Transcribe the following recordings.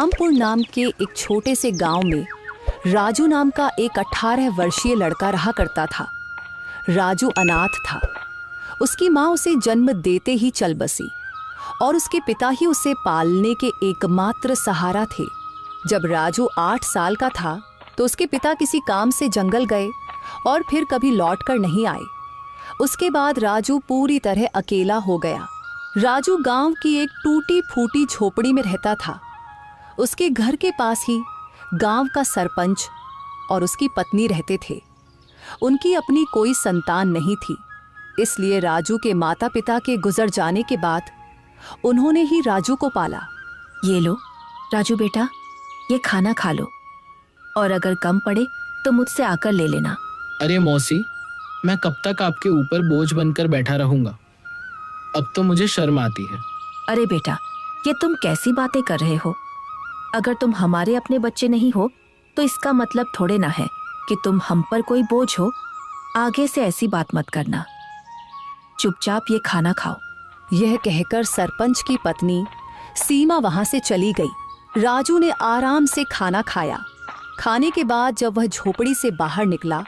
रामपुर नाम के एक छोटे से गांव में राजू नाम का एक 18 वर्षीय लड़का रहा करता था। राजू अनाथ था। उसकी माँ उसे जन्म देते ही चल बसी और उसके पिता ही उसे पालने के एकमात्र सहारा थे। जब राजू 8 साल का था तो उसके पिता किसी काम से जंगल गए और फिर कभी लौट कर नहीं आए। उसके बाद राजू पूरी तरह अकेला हो गया। राजू गांव की एक टूटी फूटी झोपड़ी में रहता था। उसके घर के पास ही गांव का सरपंच और उसकी पत्नी रहते थे। उनकी अपनी कोई संतान नहीं थी, इसलिए राजू के माता पिता के गुजर जाने के बाद उन्होंने ही राजू को पाला। ये लो राजू बेटा, ये खाना खा लो और अगर कम पड़े तो मुझसे आकर ले लेना। अरे मौसी, मैं कब तक आपके ऊपर बोझ बनकर बैठा रहूंगा? अब तो मुझे शर्म आती है। अरे बेटा, ये तुम कैसी बातें कर रहे हो? अगर तुम हमारे अपने बच्चे नहीं हो तो इसका मतलब थोड़े ना है कि तुम हम पर कोई बोझ हो। आगे से ऐसी बात मत करना। चुपचाप ये खाना खाओ। यह कहकर सरपंच की पत्नी सीमा वहां से चली गई। राजू ने आराम से खाना खाया। खाने के बाद जब वह झोपड़ी से बाहर निकला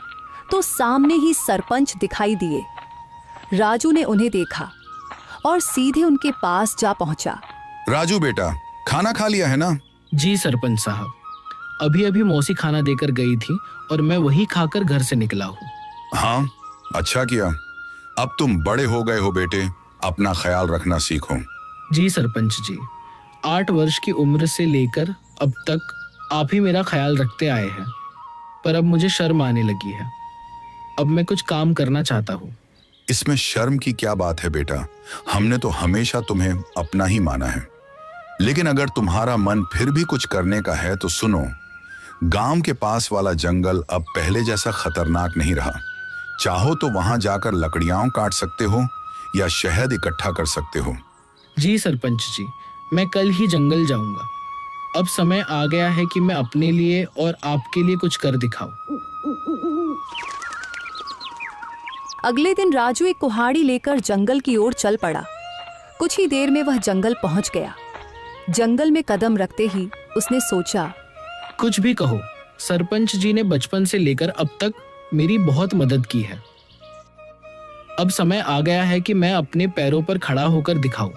तो सामने ही सरपंच दिखाई दिए। राजू ने उन्हें देखा और सीधे उनके पास जा पहुंचा। राजू बेटा, खाना खा लिया है ना? जी सरपंच साहब, अभी अभी मौसी खाना देकर गई थी और मैं वही खाकर घर से निकला हूँ। हाँ, अच्छा किया। अब तुम बड़े हो गए हो बेटे, अपना ख्याल रखना सीखो। जी सरपंच जी, 8 वर्ष की उम्र से लेकर अब तक आप ही मेरा ख्याल रखते आए हैं, पर अब मुझे शर्म आने लगी है। अब मैं कुछ काम करना चाहता हूँ। इसमें शर्म की क्या बात है बेटा? हमने तो हमेशा तुम्हें अपना ही माना है। लेकिन अगर तुम्हारा मन फिर भी कुछ करने का है तो सुनो, गांव के पास वाला जंगल अब पहले जैसा खतरनाक नहीं रहा। चाहो तो वहां जाकर लकड़ियां काट सकते हो या शहद इकट्ठा कर सकते हो। जी सरपंच जी, मैं कल ही जंगल जाऊंगा। अब समय आ गया है कि मैं अपने लिए और आपके लिए कुछ कर दिखाऊं। अगले दिन राजू एक कुल्हाड़ी लेकर जंगल की ओर चल पड़ा। कुछ ही देर में वह जंगल पहुंच गया। जंगल में कदम रखते ही उसने सोचा, कुछ भी कहो, सरपंच जी ने बचपन से लेकर अब तक मेरी बहुत मदद की है। अब समय आ गया है कि मैं अपने पैरों पर खड़ा होकर दिखाऊं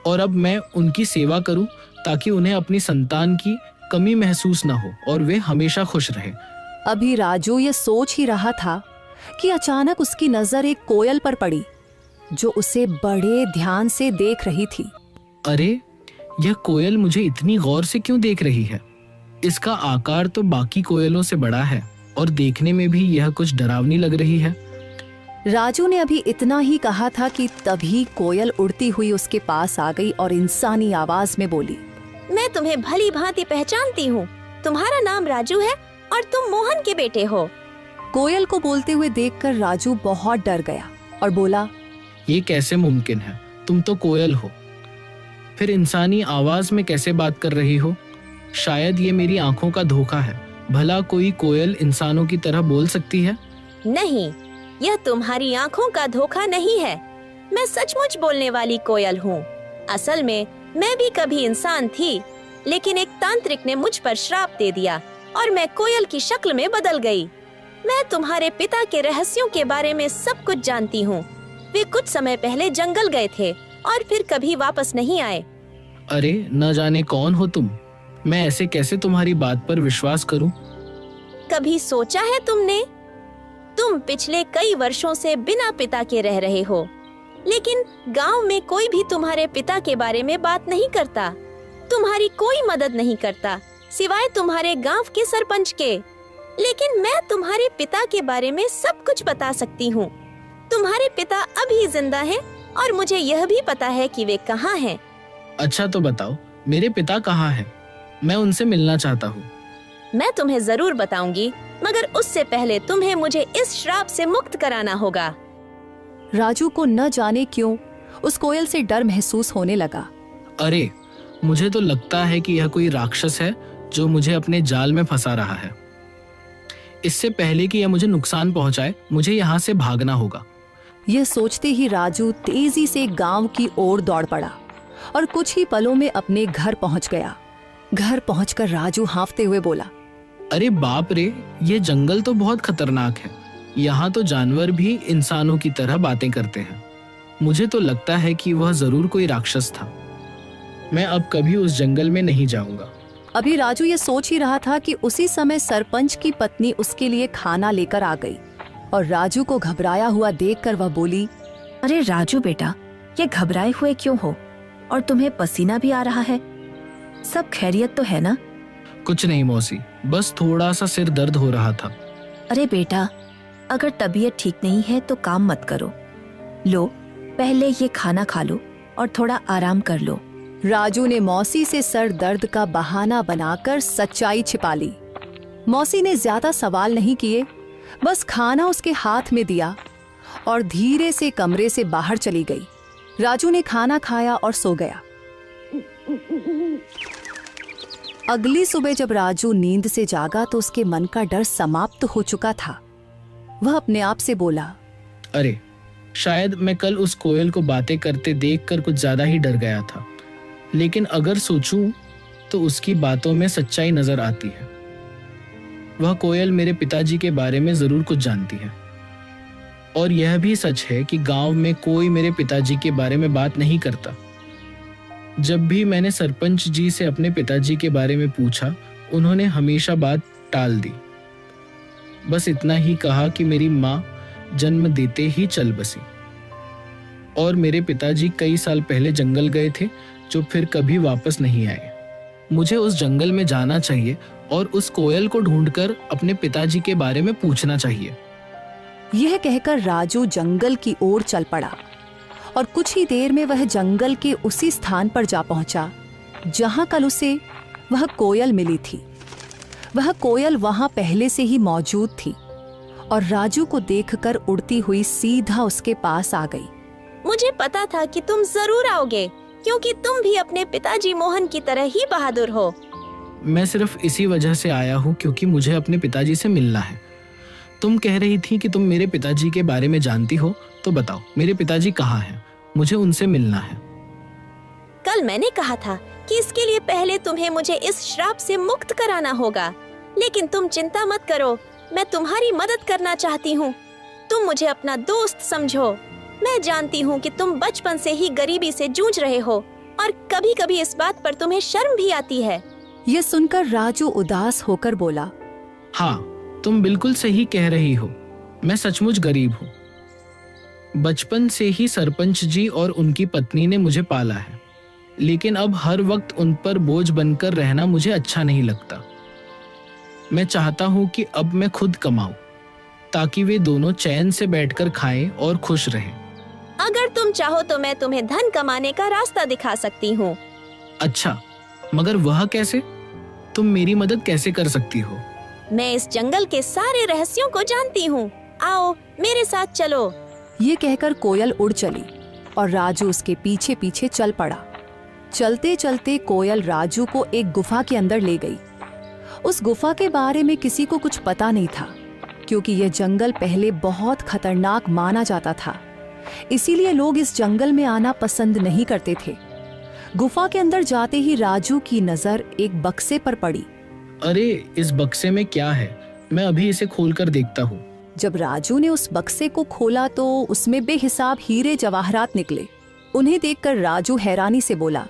और अब मैं उनकी सेवा करूं ताकि उन्हें अपनी संतान की कमी महसूस ना हो और वे हमेशा खुश रहें। अभी राजू ये सोच ही रहा था कि अचानक उसकी नजर एक कोयल पर पड़ी जो उसे बड़े ध्यान से देख रही थी। अरे, यह कोयल मुझे इतनी गौर से क्यों देख रही है? इसका आकार तो बाकी कोयलों से बड़ा है और देखने में भी यह कुछ डरावनी लग रही है। राजू ने अभी इतना ही कहा था कि तभी कोयल उड़ती हुई उसके पास आ गई और इंसानी आवाज में बोली, मैं तुम्हें भली भांति पहचानती हूँ। तुम्हारा नाम राजू है और तुम मोहन के बेटे हो। कोयल को बोलते हुए देखकर राजू बहुत डर गया और बोला, ये कैसे मुमकिन है? तुम तो कोयल हो, फिर इंसानी आवाज में कैसे बात कर रही हो? शायद ये मेरी आंखों का धोखा है। भला कोई कोयल इंसानों की तरह बोल सकती है? नहीं, यह तुम्हारी आंखों का धोखा नहीं है। मैं सचमुच बोलने वाली कोयल हूँ। असल में मैं भी कभी इंसान थी, लेकिन एक तांत्रिक ने मुझ पर श्राप दे दिया और मैं कोयल की शक्ल में बदल गई। मैं तुम्हारे पिता के रहस्यों के बारे में सब कुछ जानती हूँ। वे कुछ समय पहले जंगल गए थे और फिर कभी वापस नहीं आए। अरे, न जाने कौन हो तुम। मैं ऐसे कैसे तुम्हारी बात पर विश्वास करूं? कभी सोचा है तुमने? तुम पिछले कई वर्षों से बिना पिता के रह रहे हो, लेकिन गांव में कोई भी तुम्हारे पिता के बारे में बात नहीं करता। तुम्हारी कोई मदद नहीं करता सिवाय तुम्हारे गांव के सरपंच के। लेकिन मैं तुम्हारे पिता के बारे में सब कुछ बता सकती हूँ। तुम्हारे पिता अभी जिंदा हैं और मुझे यह भी पता है कि वे कहाँ हैं। अच्छा तो बताओ, मेरे पिता कहाँ हैं? मैं उनसे मिलना चाहता हूँ। मैं तुम्हें जरूर बताऊंगी, मगर उससे पहले तुम्हें मुझे इस श्राप से मुक्त कराना होगा। राजू को न जाने क्यों उस कोयल से डर महसूस होने लगा। अरे, मुझे तो लगता है कि यह कोई राक्षस है जो मुझे अपने जाल में फंसा रहा है। इससे पहले कि यह मुझे नुकसान पहुंचाए, मुझे यहाँ से भागना होगा। यह सोचते ही राजू तेजी से गांव की ओर दौड़ पड़ा और कुछ ही पलों में अपने घर पहुंच गया। घर पहुंचकर राजू हांफते हुए बोला, अरे बाप रे, ये जंगल तो बहुत खतरनाक है। यहाँ तो जानवर भी इंसानों की तरह बातें करते हैं। मुझे तो लगता है कि वह जरूर कोई राक्षस था। मैं अब कभी उस जंगल में नहीं जाऊंगा। अभी राजू ये सोच ही रहा था कि उसी समय सरपंच की पत्नी उसके लिए खाना लेकर आ गई और राजू को घबराया हुआ देखकर वह बोली, अरे राजू बेटा, ये घबराए हुए क्यों हो? और तुम्हें पसीना भी आ रहा है। सब खैरियत तो है ना? कुछ नहीं मौसी, बस थोड़ा सा सिर दर्द हो रहा था। अरे बेटा, अगर तबीयत ठीक नहीं है तो काम मत करो। लो, पहले ये खाना खा लो और थोड़ा आराम कर लो। राजू ने मौसी से सर दर्द का बहाना बनाकर सच्चाई छिपा ली। मौसी ने ज्यादा सवाल नहीं किए, बस खाना उसके हाथ में दिया और धीरे से कमरे से बाहर चली गई। राजू ने खाना खाया और सो गया। अगली सुबह जब राजू नींद से जागा तो उसके मन का डर समाप्त हो चुका था। वह अपने आप से बोला, अरे शायद मैं कल उस कोयल को बातें करते देखकर कुछ ज्यादा ही डर गया था, लेकिन अगर सोचूं तो उसकी बातों में सच्चाई नजर आती है। वह कोयल मेरे पिताजी के बारे में जरूर कुछ जानती है और यह भी सच है कि गांव में कोई मेरे पिताजी के बारे में बात नहीं करता। जब भी मैंने सरपंच जी से अपने पिताजी के बारे में पूछा, उन्होंने हमेशा बात टाल दी। बस इतना ही कहा कि मेरी माँ जन्म देते ही चल बसी और मेरे पिताजी कई साल पहले जंगल गए थे, जो फिर कभी वापस नहीं आए। मुझे उस जंगल में जाना चाहिए और उस कोयल को ढूंढकर अपने पिताजी के बारे में पूछना चाहिए। यह कहकर राजू जंगल की ओर चल पड़ा और कुछ ही देर में वह जंगल के उसी स्थान पर जा पहुंचा जहां कल उसे वह कोयल मिली थी। वह कोयल वहां पहले से ही मौजूद थी और राजू को देखकर उड़ती हुई सीधा उसके पास आ गई। मुझे पता था कि तुम जरूर आओगे, क्योंकि तुम भी अपने पिताजी मोहन की तरह ही बहादुर हो। मैं सिर्फ इसी वजह से आया हूँ क्योंकि मुझे अपने पिताजी से मिलना है। तुम कह रही थी कि तुम मेरे पिताजी के बारे में जानती हो, तो बताओ मेरे पिताजी कहाँ हैं? मुझे उनसे मिलना है। कल मैंने कहा था कि इसके लिए पहले तुम्हें मुझे इस श्राप से मुक्त कराना होगा, लेकिन तुम चिंता मत करो, मैं तुम्हारी मदद करना चाहती हूँ। तुम मुझे अपना दोस्त समझो। मैं जानती हूँ कि तुम बचपन से ही गरीबी से जूझ रहे हो और कभी कभी इस बात पर तुम्हें शर्म भी आती है। यह सुनकर राजू उदास होकर बोला, हाँ, तुम बिल्कुल सही कह रही हो। मैं सचमुच गरीब हूँ। बचपन से ही सरपंच जी और उनकी पत्नी ने मुझे पाला है, लेकिन अब हर वक्त उन पर बोझ बनकर रहना मुझे अच्छा नहीं लगता। मैं चाहता हूँ कि अब मैं खुद कमाऊं, ताकि वे दोनों चैन से बैठकर खाएं और खुश रहें। अगर तुम चाहो तो मैं तुम्हें धन कमाने का रास्ता दिखा सकती हूँ। अच्छा, मगर वह कैसे? तुम मेरी मदद कैसे कर सकती हो? मैं इस जंगल के सारे रहस्यों को जानती हूँ। आओ मेरे साथ चलो। ये कहकर कोयल उड़ चली और राजू उसके पीछे पीछे चल पड़ा। चलते चलते कोयल राजू को एक गुफा के अंदर ले गई। उस गुफा के बारे में किसी को कुछ पता नहीं था, क्योंकि यह जंगल पहले बहुत खतरनाक माना जाता था। इसीलिए लोग इस जंगल में आना पसंद नहीं करते थे। गुफा के अंदर जाते ही राजू की नजर एक बक्से पर पड़ी। अरे, इस बक्से में क्या है? मैं अभी इसे खोलकर देखता हूँ। जब राजू ने उस बक्से को खोला तो उसमें बेहिसाब हीरे जवाहरात निकले। उन्हें देखकर राजू हैरानी से बोला,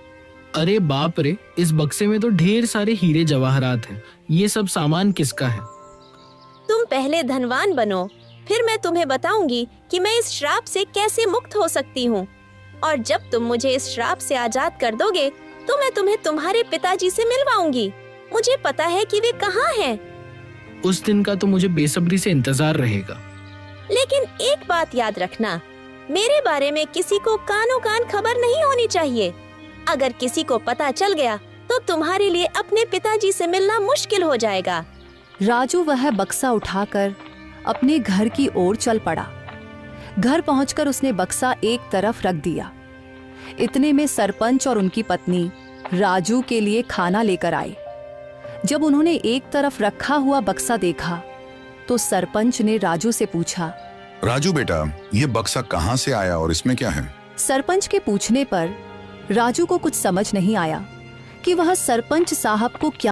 अरे बाप रे, इस बक्से में तो ढेर सारे हीरे जवाहरात हैं। ये सब सामान किसका है? तुम पहले धनवान बनो, फिर मैं तुम्हें बताऊंगी कि मैं इस श्राप से कैसे मुक्त हो सकती हूँ। और जब तुम मुझे इस श्राप से आजाद कर दोगे तो मैं तुम्हें तुम्हारे पिताजी से मिलवाऊंगी। मुझे पता है कि वे कहाँ हैं। उस दिन का तो मुझे बेसब्री से इंतजार रहेगा। लेकिन एक बात याद रखना, मेरे बारे में किसी को कानों कान खबर नहीं होनी चाहिए। अगर किसी को पता चल गया तो तुम्हारे लिए अपने पिताजी से मिलना मुश्किल हो जाएगा। राजू वह बक्सा उठाकर अपने घर की ओर चल पड़ा। घर पहुंचकर उसने बक्सा एक तरफ रख दिया। इतने में सरपंच और उनकी पत्नी राजू के लिए खाना लेकर आए। जब उन्होंने एक तरफ रखा हुआ बक्सा देखा तो सरपंच ने राजू से पूछा, राजू बेटा, ये बक्सा कहाँ से आया और इसमें क्या है? सरपंच के पूछने पर राजू को कुछ समझ नहीं आया, कि वह सरपंच साहब को क्या